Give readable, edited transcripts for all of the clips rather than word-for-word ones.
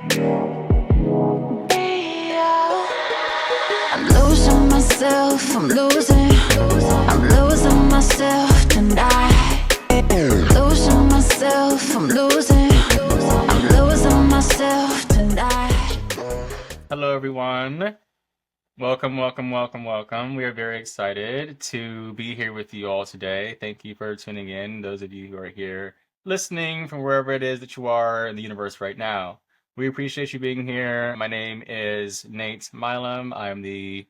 I'm losing myself, I'm losing myself tonight. Losing myself, I'm losing myself tonight. Hello, everyone. Welcome. We are very excited to be here with you all today. Thank you for tuning in, those of you who are here listening from wherever it is that you are in the universe right now. We appreciate you being here. My name is Nate Milam. I'm the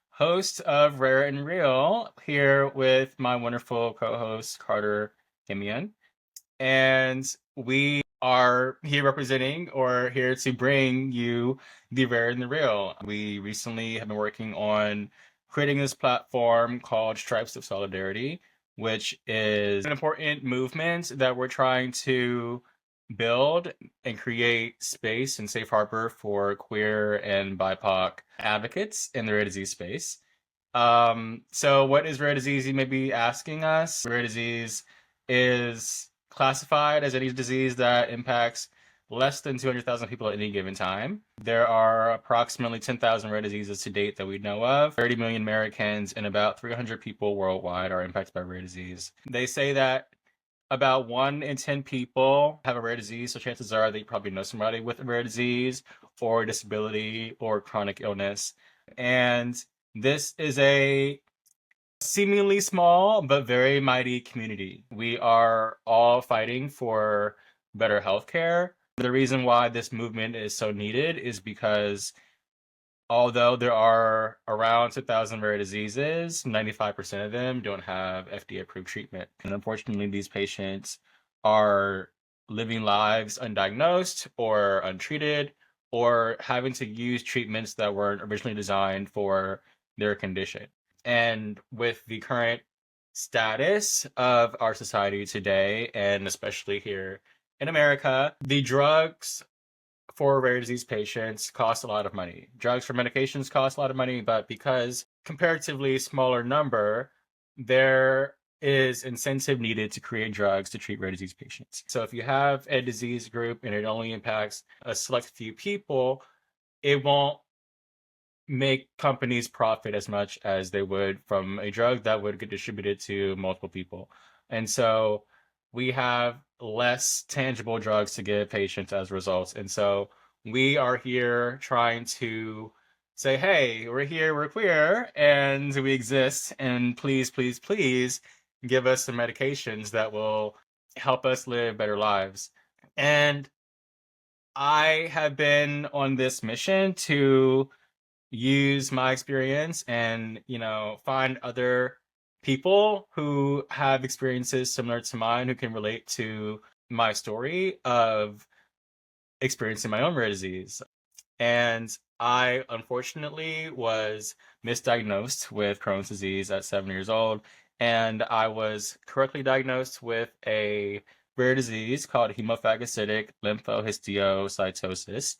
host of Rare and Real here with my wonderful co-host, Carter Hemion. And we are here representing or here to bring you the rare and the real. We recently have been working on creating this platform called Stripes of Solidarity, which is an important movement that we're trying to build and create space and safe harbor for queer and BIPOC advocates in the rare disease space. So what is rare disease? You may be asking us. Rare disease is classified as any disease that impacts less than 200,000 people at any given time. There are approximately 10,000 rare diseases to date that we know of. 30 million Americans and about 300 people worldwide are impacted by rare disease. They say that about 1 in 10 people have a rare disease, so chances are that you probably know somebody with a rare disease or disability or chronic illness. And this is a seemingly small but very mighty community. We are all fighting for better healthcare. The reason why this movement is so needed is because although there are around 2,000 rare diseases, 95% of them don't have FDA-approved treatment. And unfortunately, these patients are living lives undiagnosed or untreated or having to use treatments that weren't originally designed for their condition. And with the current status of our society today, and especially here in America, the drugs for rare disease patients cost a lot of money. Drugs for medications cost a lot of money, but because comparatively smaller number, there is incentive needed to create drugs to treat rare disease patients. So if you have a disease group and it only impacts a select few people, it won't make companies profit as much as they would from a drug that would get distributed to multiple people. And so we have less tangible drugs to give patients as results. And so we are here trying to say, hey, we're here, we're queer, and we exist, and please give us some medications that will help us live better lives. And I have been on this mission to use my experience and, find other people who have experiences similar to mine who can relate to my story of experiencing my own rare disease. And I unfortunately was misdiagnosed with Crohn's disease at 7 years old, and I was correctly diagnosed with a rare disease called Hemophagocytic Lymphohistiocytosis,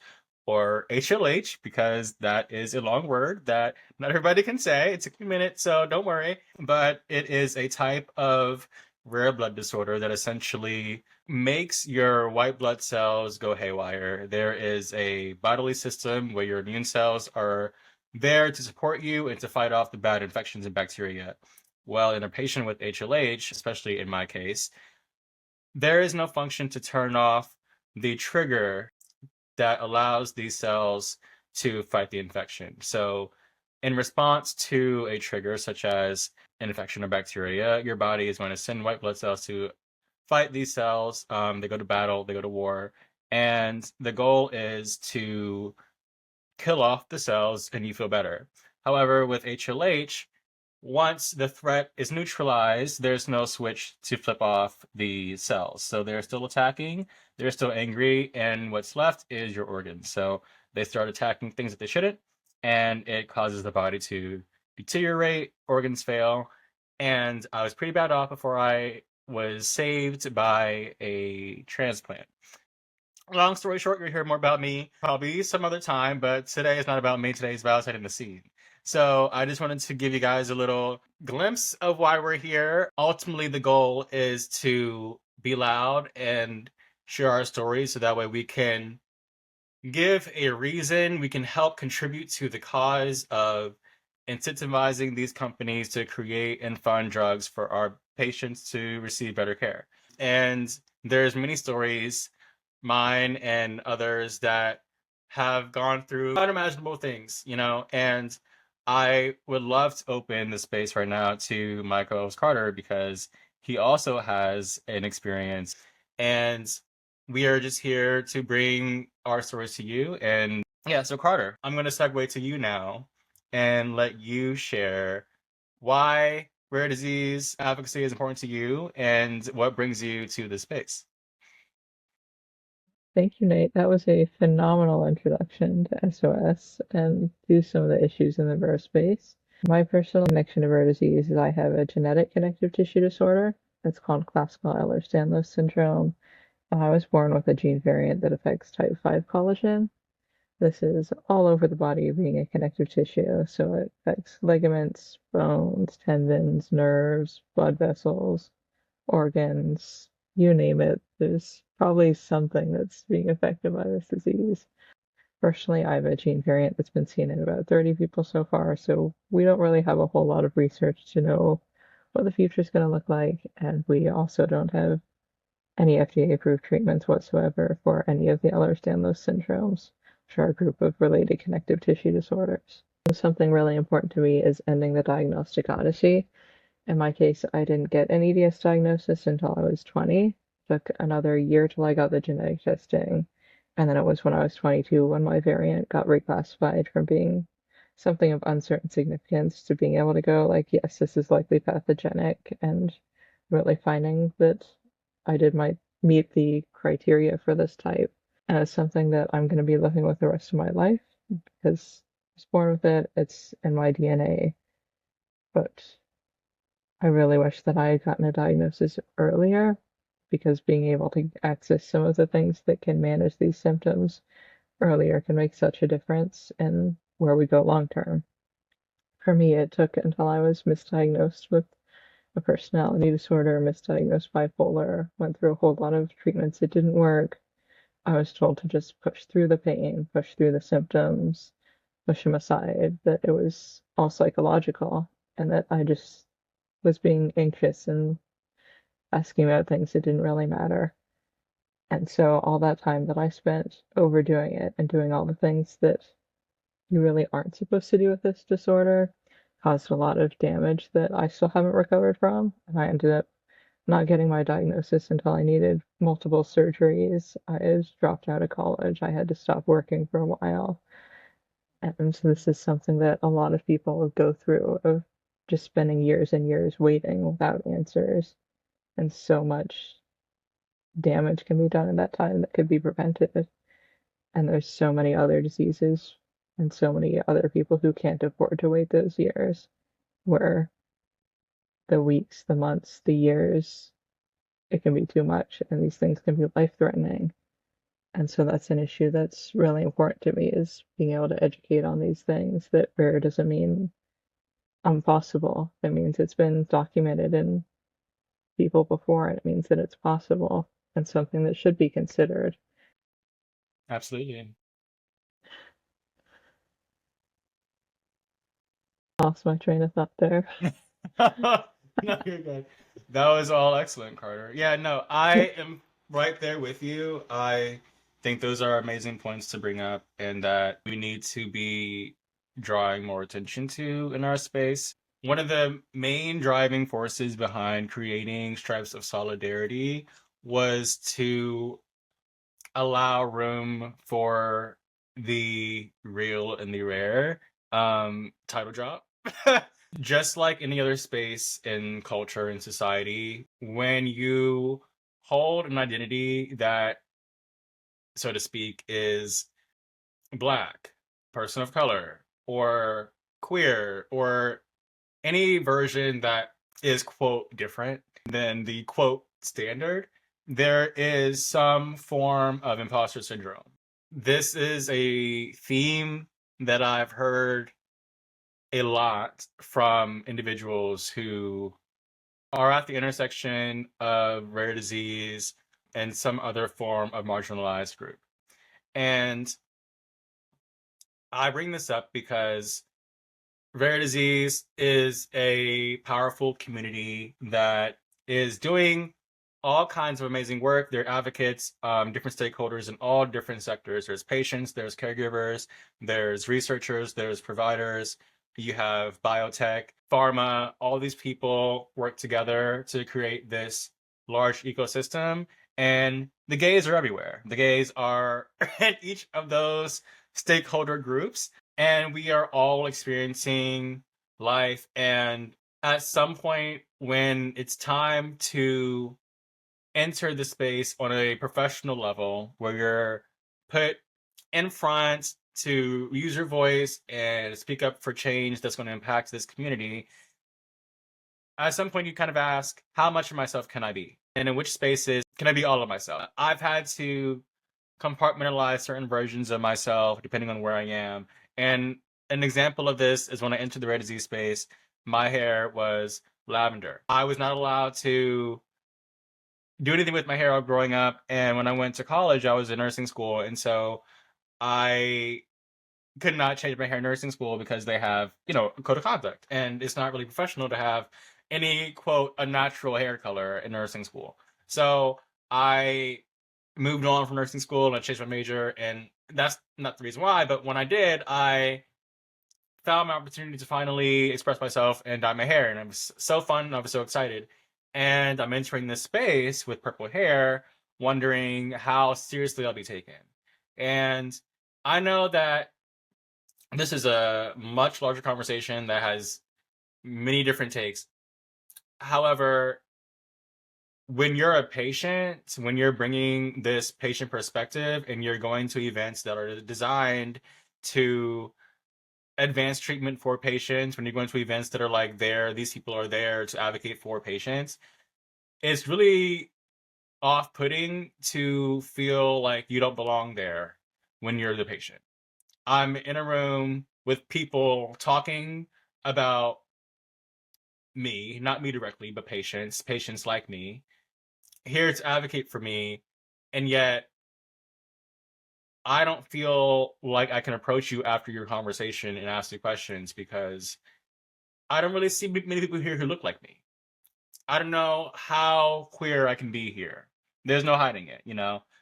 or HLH, because that is a long word that not everybody can say. It took me a minute, so don't worry. But it is a type of rare blood disorder that essentially makes your white blood cells go haywire. There is a bodily system where your immune cells are there to support you and to fight off the bad infections and bacteria. Well, in a patient with HLH, especially in my case, there is no function to turn off the trigger that allows these cells to fight the infection. So in response to a trigger such as an infection or bacteria, your body is going to send white blood cells to fight these cells. They go to battle, they go to war, and the goal is to kill off the cells and you feel better. However, with HLH, once the threat is neutralized, there's no switch to flip off the cells. So they're still attacking, they're still angry, and what's left is your organs. So they start attacking things that they shouldn't, and it causes the body to deteriorate, organs fail, and I was pretty bad off before I was saved by a transplant. Long story short, you'll hear more about me probably some other time, but today is not about me. Today is about setting the scene. So I just wanted to give you guys a little glimpse of why we're here. Ultimately, the goal is to be loud and share our stories so that way we can give a reason, we can help contribute to the cause of incentivizing these companies to create and fund drugs for our patients to receive better care. And there's many stories, mine and others, that have gone through unimaginable things, and I would love to open the space right now to my co-host Carter because he also has an experience, and we are just here to bring our stories to you. And yeah, so Carter, I'm going to segue to you now and let you share why rare disease advocacy is important to you and what brings you to this space. Thank you, Nate. That was a phenomenal introduction to SOS and to some of the issues in the rare space. My personal connection to rare disease is I have a genetic connective tissue disorder. It's called classical Ehlers-Danlos syndrome. I was born with a gene variant that affects type 5 collagen. This is all over the body being a connective tissue, so it affects ligaments, bones, tendons, nerves, blood vessels, organs, you name it. There's probably something that's being affected by this disease. Personally, I have a gene variant that's been seen in about 30 people so far, so we don't really have a whole lot of research to know what the future is going to look like, and we also don't have any FDA-approved treatments whatsoever for any of the Ehlers-Danlos syndromes, which are a group of related connective tissue disorders. So something really important to me is ending the diagnostic odyssey. In my case, I didn't get an EDS diagnosis until I was 20. It took another year till I got the genetic testing. And then it was when I was 22 when my variant got reclassified from being something of uncertain significance to being able to go like, yes, this is likely pathogenic, and really finding that I did meet the criteria for this type. And it's something that I'm going to be living with the rest of my life because I was born with it. It's in my DNA. But I really wish that I had gotten a diagnosis earlier because being able to access some of the things that can manage these symptoms earlier can make such a difference in where we go long term. For me, it took until I was misdiagnosed with a personality disorder, misdiagnosed bipolar, went through a whole lot of treatments. It didn't work. I was told to just push through the pain, push through the symptoms, push them aside, that it was all psychological, and that I just was being anxious and asking about things that didn't really matter. And so all that time that I spent overdoing it and doing all the things that you really aren't supposed to do with this disorder caused a lot of damage that I still haven't recovered from. And I ended up not getting my diagnosis until I needed multiple surgeries. I dropped out of college. I had to stop working for a while. And so this is something that a lot of people go through, of just spending years and years waiting without answers. And so much damage can be done in that time that could be prevented. And there's so many other diseases and so many other people who can't afford to wait those years, where the weeks, the months, the years, it can be too much, and these things can be life-threatening. And so that's an issue that's really important to me, is being able to educate on these things, that rare doesn't mean impossible. It means it's been documented in people before, and it means that it's possible and something that should be considered. Absolutely. Lost my train of thought there. No, you're good. That was all excellent, Carter. Yeah, no, I am right there with you. I think those are amazing points to bring up, and that we need to be drawing more attention to in our space. One of the main driving forces behind creating Stripes of Solidarity was to allow room for the real and the rare. Title drop. Just like any other space in culture and society, when you hold an identity that, so to speak, is Black, person of color, or queer, or any version that is, quote, different than the, quote, standard, there is some form of imposter syndrome. This is a theme that I've heard a lot from individuals who are at the intersection of rare disease and some other form of marginalized group. And I bring this up because rare disease is a powerful community that is doing all kinds of amazing work. They're advocates, different stakeholders in all different sectors. There's patients, there's caregivers, there's researchers, there's providers. You have biotech, pharma. All these people work together to create this large ecosystem. And the gays are everywhere. The gays are in each of those stakeholder groups, and we are all experiencing life. And at some point, when it's time to enter the space on a professional level, where you're put in front to use your voice and speak up for change that's going to impact this community, at some point you kind of ask, how much of myself can I be? And in which spaces can I be all of myself? I've had to compartmentalize certain versions of myself depending on where I am. And an example of this is when I entered the rare disease space, my hair was lavender. I was not allowed to do anything with my hair growing up. And when I went to college, I was in nursing school. And so I could not change my hair in nursing school because they have, a code of conduct. And it's not really professional to have any, quote, unnatural hair color in nursing school. So I moved on from nursing school and I changed my major, and that's not the reason why, but when I did, I found my opportunity to finally express myself and dye my hair, and it was so fun and I was so excited. And I'm entering this space with purple hair, wondering how seriously I'll be taken. And I know that this is a much larger conversation that has many different takes. However, when you're a patient, when you're bringing this patient perspective and you're going to events that are designed to advance treatment for patients, when you're going to events that are like these people are there to advocate for patients, it's really off-putting to feel like you don't belong there when you're the patient. I'm in a room with people talking about me, not me directly, but patients like me, here to advocate for me, and yet I don't feel like I can approach you after your conversation and ask you questions because I don't really see many people here who look like me. I don't know how queer I can be here. There's no hiding it.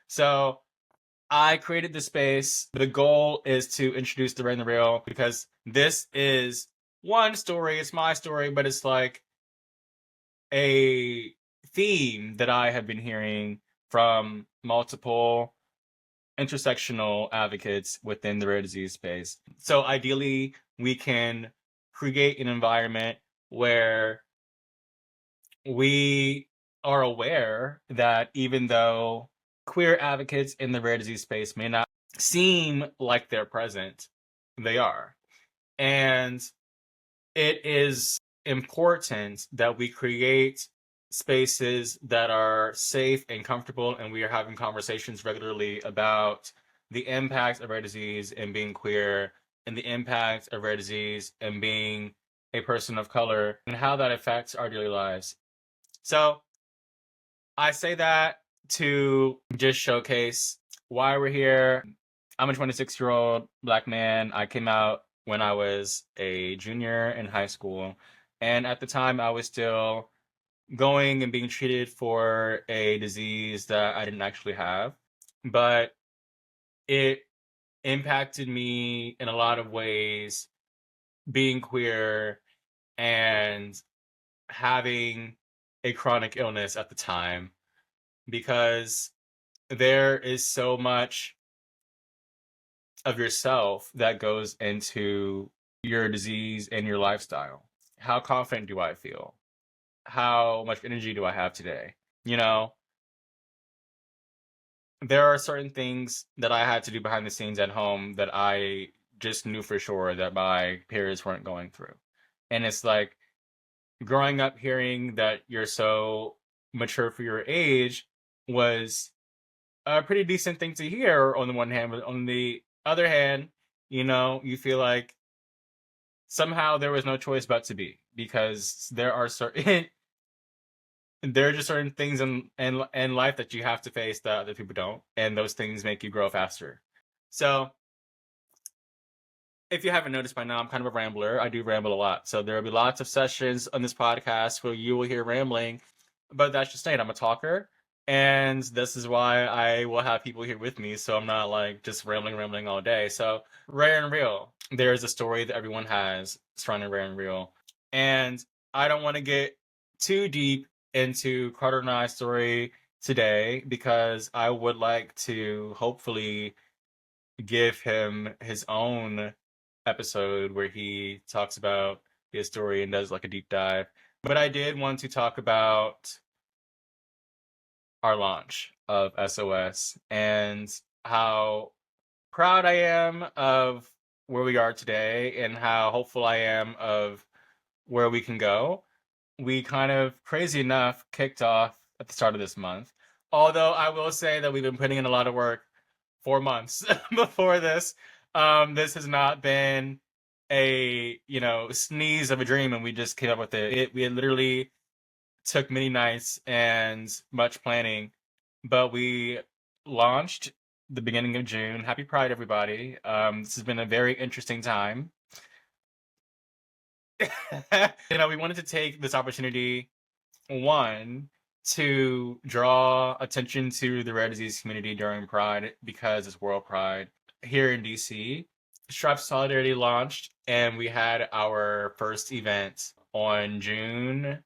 So I created this space. The goal is to introduce the rare and the real because this is one story. It's my story, but it's like a theme that I have been hearing from multiple intersectional advocates within the rare disease space. So ideally, we can create an environment where we are aware that even though queer advocates in the rare disease space may not seem like they're present, they are. And it is important that we create spaces that are safe and comfortable, and we are having conversations regularly about the impact of rare disease and being queer, and the impact of rare disease and being a person of color, and how that affects our daily lives. So I say that to just showcase why we're here. I'm a 26-year-old Black man. I came out when I was a junior in high school. And at the time, I was still going and being treated for a disease that I didn't actually have. But it impacted me in a lot of ways, being queer and having a chronic illness at the time, because there is so much of yourself that goes into your disease and your lifestyle. How confident do I feel? How much energy do I have today? There are certain things that I had to do behind the scenes at home that I just knew for sure that my peers weren't going through. And it's like growing up hearing that you're so mature for your age was a pretty decent thing to hear on the one hand, but on the other hand, you feel like somehow there was no choice but to be, because there are just certain things in life that you have to face that other people don't, and those things make you grow faster. So if you haven't noticed by now, I'm kind of a rambler. I do ramble a lot. So there will be lots of sessions on this podcast where you will hear rambling, but that's just it. I'm a talker. And this is why I will have people here with me. So I'm not like just rambling all day. So rare and real. There's a story that everyone has surrounding rare and real. And I don't want to get too deep into Carter and I's story today because I would like to hopefully give him his own episode where he talks about his story and does like a deep dive. But I did want to talk about our launch of SOS and how proud I am of where we are today and how hopeful I am of where we can go. We kind of, crazy enough, kicked off at the start of this month. Although I will say that we've been putting in a lot of work 4 months before this. This has not been a sneeze of a dream, and we just came up with it. We literally took many nights and much planning, but we launched the beginning of June. Happy Pride, everybody! This has been a very interesting time. We wanted to take this opportunity, one, to draw attention to the rare disease community during Pride because it's World Pride. Here in DC, Stripes Solidarity launched, and we had our first event on June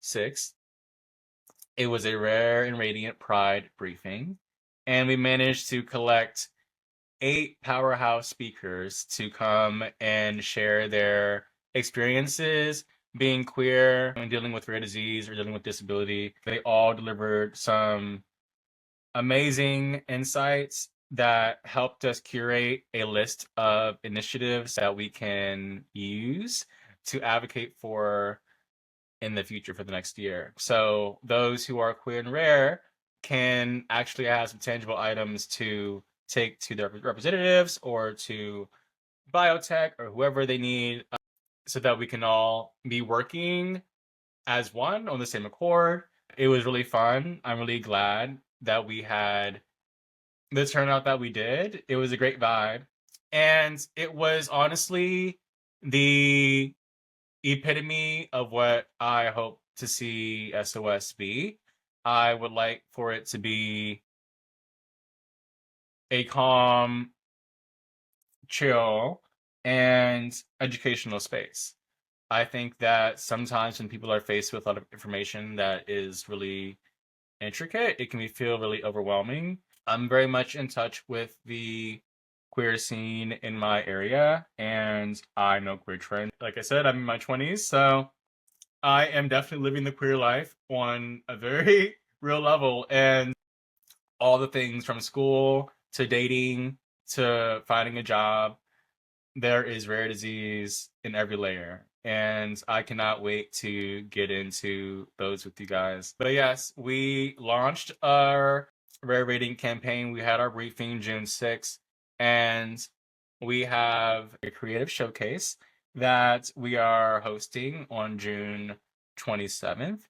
6th. It was a rare and radiant Pride briefing, and we managed to collect 8 powerhouse speakers to come and share their experiences being queer and dealing with rare disease or dealing with disability. They all delivered some amazing insights that helped us curate a list of initiatives that we can use to advocate for in the future for the next year. So those who are queer and rare can actually have some tangible items to take to their representatives or to biotech or whoever they need, so that we can all be working as one on the same accord. It was really fun. I'm really glad that we had the turnout that we did. It was a great vibe. And it was honestly the epitome of what I hope to see SOS be. I would like for it to be a calm, chill, and educational space. I think that sometimes when people are faced with a lot of information that is really intricate, it can feel really overwhelming. I'm very much in touch with the queer scene in my area, and I know queer trend. Like I said, I'm in my 20s, so I am definitely living the queer life on a very real level, and all the things from school to dating to finding a job, there is rare disease in every layer. And I cannot wait to get into those with you guys. But yes, we launched our rare rating campaign. We had our briefing June 6th, and we have a creative showcase that we are hosting on June 27th.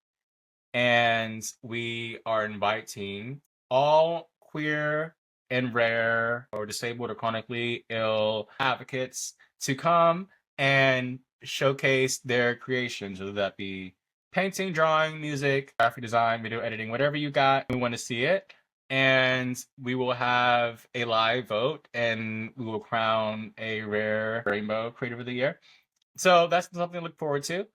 And we are inviting all queer and rare or disabled or chronically ill advocates to come and showcase their creations, whether that be painting, drawing, music, graphic design, video editing, whatever you got. We want to see it. And we will have a live vote, and we will crown a rare rainbow creative of the year. So that's something to look forward to.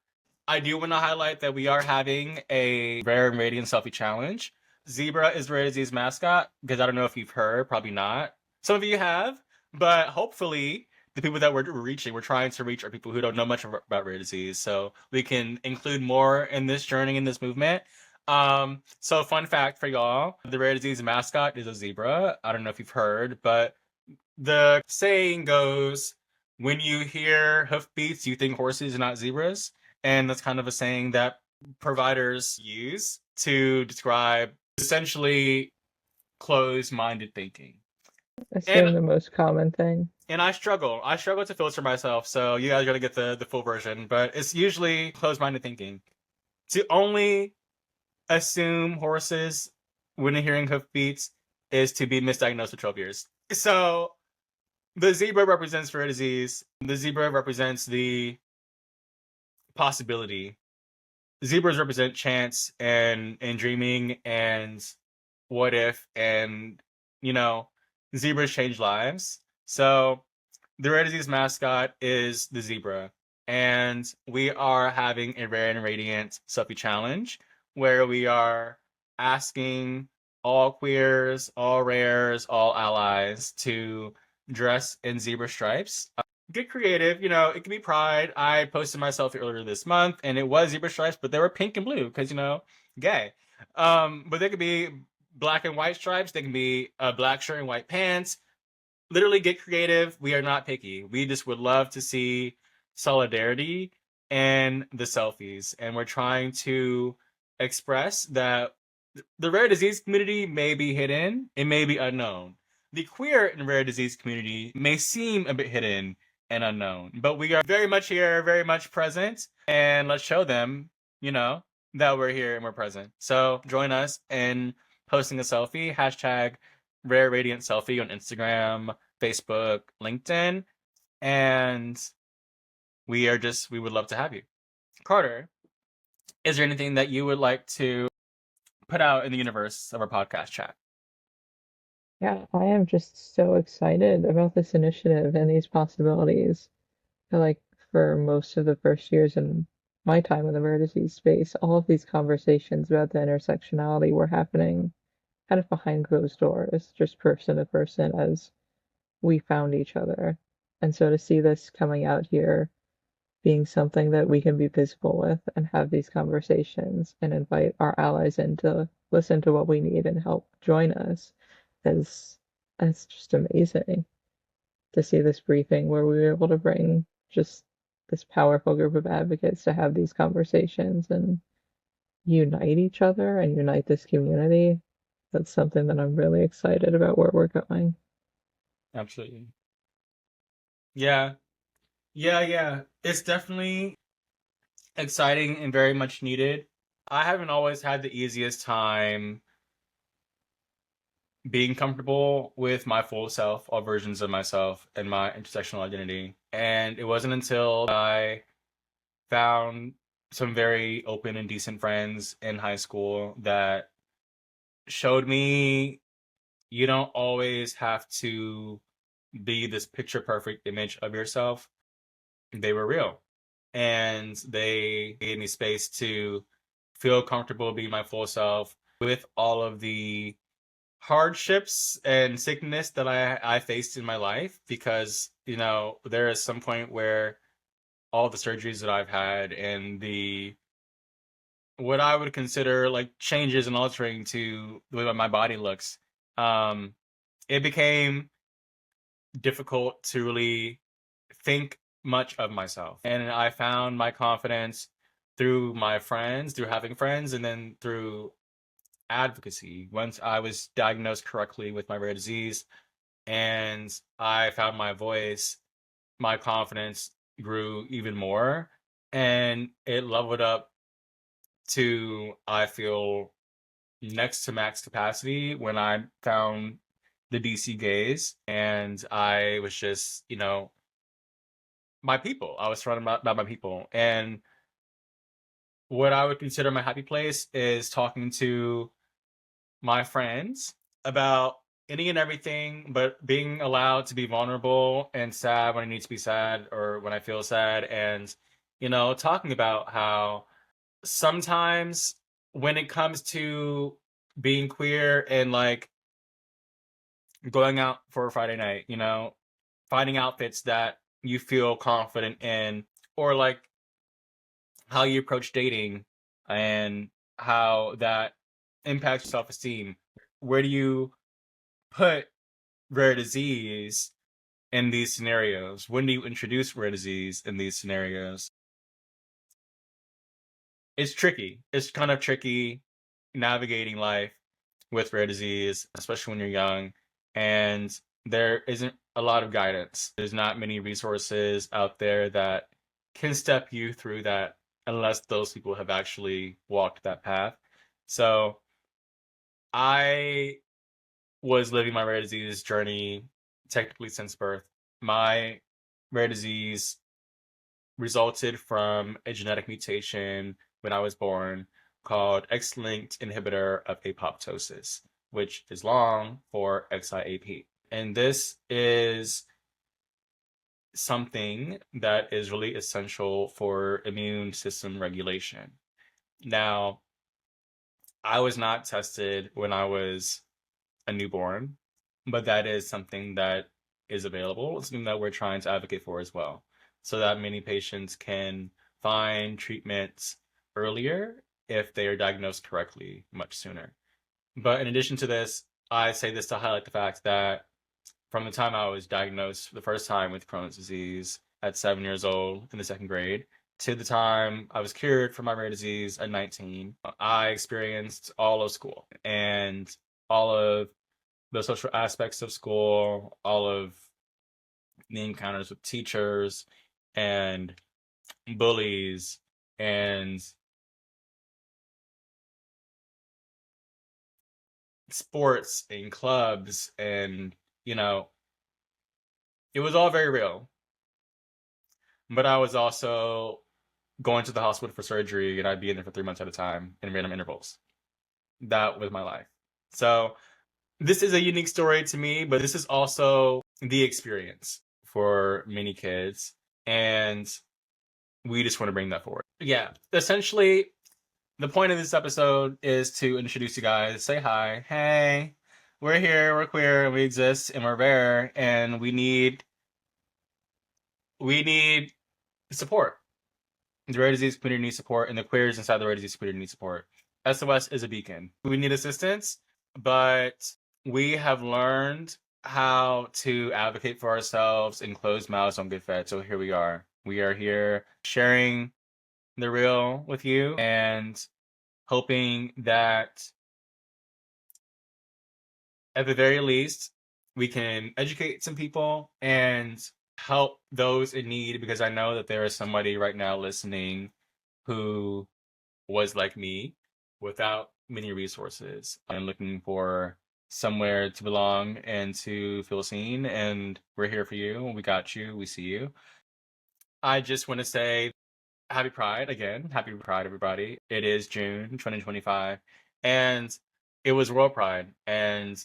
I do want to highlight that we are having a rare and radiant selfie challenge. Zebra is rare disease mascot, because I don't know if you've heard, probably not. Some of you have, but hopefully the people that we're trying to reach are people who don't know much about rare disease, so we can include more in this journey, in this movement. So fun fact for y'all, the rare disease mascot is a zebra. I don't know if you've heard, but the saying goes, when you hear hoofbeats, you think horses, not zebras. And that's kind of a saying that providers use to describe essentially closed-minded thinking. Assume the most common thing. And I struggle to filter myself, so you guys are gonna get the full version, but it's usually closed-minded thinking. To only assume horses when hearing hoofbeats is to be misdiagnosed with 12 years. So The zebra represents rare disease. The zebra represents the possibility. Zebras represent chance and dreaming and what if, and zebras change lives. So the rare disease mascot is the zebra, and we are having a rare and radiant selfie challenge where we are asking all queers, all rares, all allies to dress in zebra stripes. Get creative, it can be pride. I posted my selfie earlier this month and it was zebra stripes, but they were pink and blue because gay. But they could be black and white stripes, they can be a black shirt and white pants. Literally get creative. We are not picky. We just would love to see solidarity in the selfies, and we're trying to express that the rare disease community may be hidden, it may be unknown. The queer and rare disease community may seem a bit hidden and unknown, but we are very much here, very much present, and let's show them, that we're here and we're present. So join us in posting a selfie, hashtag Rare Radiant Selfie on Instagram, Facebook, LinkedIn, and we would love to have you. Carter, is there anything that you would like to put out in the universe of our podcast chat? Yeah, I am just so excited about this initiative and these possibilities. I feel like for most of the first years in my time in the rare disease space, all of these conversations about the intersectionality were happening kind of behind closed doors, just person to person as we found each other. And so to see this coming out here being something that we can be visible with and have these conversations and invite our allies in to listen to what we need and help join us is it's just amazing to see this briefing where we were able to bring just this powerful group of advocates to have these conversations and unite each other and unite this community. That's something that I'm really excited about where we're going. Absolutely. Yeah. Yeah. It's definitely exciting and very much needed. I haven't always had the easiest time being comfortable with my full self, all versions of myself, and my intersectional identity. And it wasn't until I found some very open and decent friends in high school that showed me you don't always have to be this picture perfect image of yourself. They were real. And they gave me space to feel comfortable being my full self with all of the hardships and sickness that I faced in my life, because there is some point where all the surgeries that I've had and the what I would consider like changes and altering to the way my body looks, it became difficult to really think much of myself. And I found my confidence through my friends, through having friends, and then through advocacy. Once I was diagnosed correctly with my rare disease and I found my voice, my confidence grew even more, and it leveled up to, I feel, next to max capacity when I found the DC gays, and I was just, my people. I was surrounded by my people. And what I would consider my happy place is talking to my friends about any and everything, but being allowed to be vulnerable and sad when I need to be sad or when I feel sad. And, talking about how sometimes when it comes to being queer and like going out for a Friday night, finding outfits that you feel confident in, or like how you approach dating and how that impacts self-esteem. Where do you put rare disease in these scenarios? When do you introduce rare disease in these scenarios? It's tricky. It's kind of tricky navigating life with rare disease, especially when you're young, and there isn't a lot of guidance. There's not many resources out there that can step you through that unless those people have actually walked that path. So I was living my rare disease journey technically since birth. my rare disease resulted from a genetic mutation when I was born called X-linked inhibitor of apoptosis, which is long for XIAP. And this is something that is really essential for immune system regulation. Now, I was not tested when I was a newborn, but that is something that is available. It's something that we're trying to advocate for as well, so that many patients can find treatments earlier if they are diagnosed correctly much sooner. But in addition to this, I say this to highlight the fact that from the time I was diagnosed for the first time with Crohn's disease at 7 years old in the second grade to the time I was cured from my rare disease at 19, I experienced all of school and all of the social aspects of school, all of the encounters with teachers and bullies and sports and clubs, and it was all very real. But I was also going to the hospital for surgery, and I'd be in there for 3 months at a time in random intervals. That was my life. So this is a unique story to me, but this is also the experience for many kids, and we just want to bring that forward. Yeah, essentially, the point of this episode is to introduce you guys, say hi, hey, we're here, we're queer, we exist, and we're rare, and we need support. The rare disease community needs support, and the queers inside the rare disease community need support. SOS is a beacon. We need assistance, but we have learned how to advocate for ourselves, and closed mouths don't get fed. So here we are. We are here sharing the real with you and hoping that at the very least we can educate some people and help those in need, because I know that there is somebody right now listening who was like me, without many resources and looking for somewhere to belong and to feel seen. And we're here for you. We got you. We see you. I just want to say happy Pride again. Happy Pride, everybody. It is June 2025, and it was World Pride. And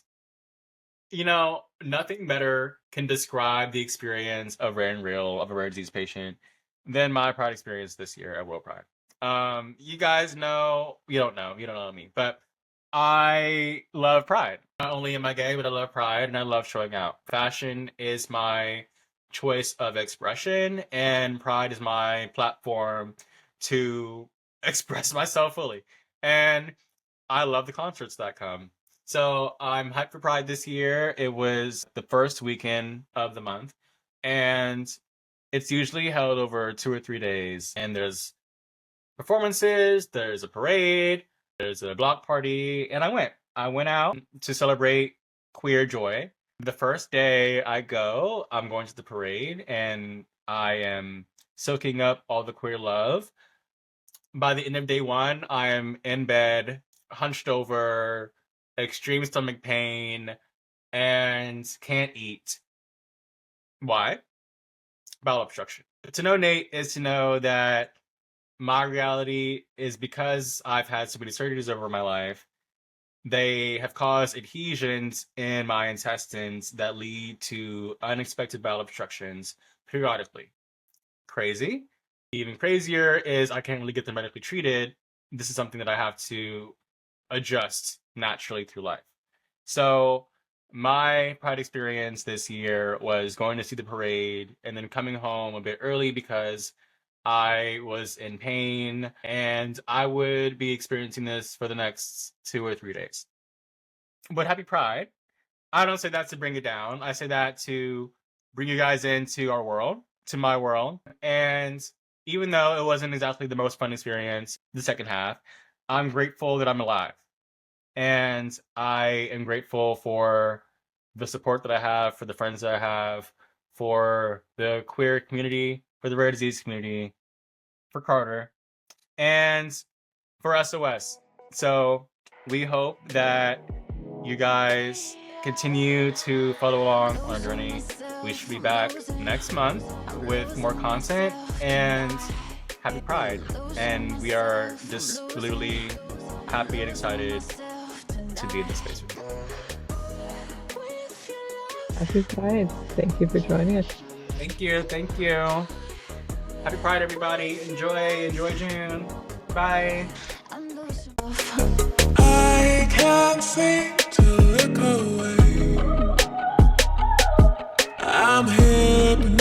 nothing better can describe the experience of rare and real of a rare disease patient than my Pride experience this year at World Pride. You guys know, you don't know me, but I love Pride. Not only am I gay, but I love Pride and I love showing out. Fashion is my choice of expression, and Pride is my platform to express myself fully. And I love the concerts that come. So I'm hyped for Pride this year. It was the first weekend of the month, and it's usually held over 2 or 3 days. And there's performances, there's a parade, there's a block party, and I went out to celebrate queer joy. The first day I'm going to the parade, and I am soaking up all the queer love. By the end of day one, I am in bed, hunched over, extreme stomach pain, and can't eat. Why? Bowel obstruction. To know Nate is to know that my reality is, because I've had so many surgeries over my life, they have caused adhesions in my intestines that lead to unexpected bowel obstructions periodically. Crazy. Even crazier is I can't really get them medically treated. This is something that I have to adjust naturally through life. So my Pride experience this year was going to see the parade and then coming home a bit early because I was in pain, and I would be experiencing this for the next 2 or 3 days. But happy Pride. I don't say that to bring it down. I say that to bring you guys into our world, to my world. And even though it wasn't exactly the most fun experience, the second half, I'm grateful that I'm alive. And I am grateful for the support that I have, for the friends that I have, for the queer community, for the rare disease community, for Carter, and for SOS. So we hope that you guys continue to follow along on our journey We should be back next month with more content, and happy Pride. And we are just really, really happy and excited to be in this space with you. Happy Pride. Thank you for joining us. Thank you. Happy Pride, everybody. Enjoy June. Bye. I can't seem to look away. I'm hypnotized.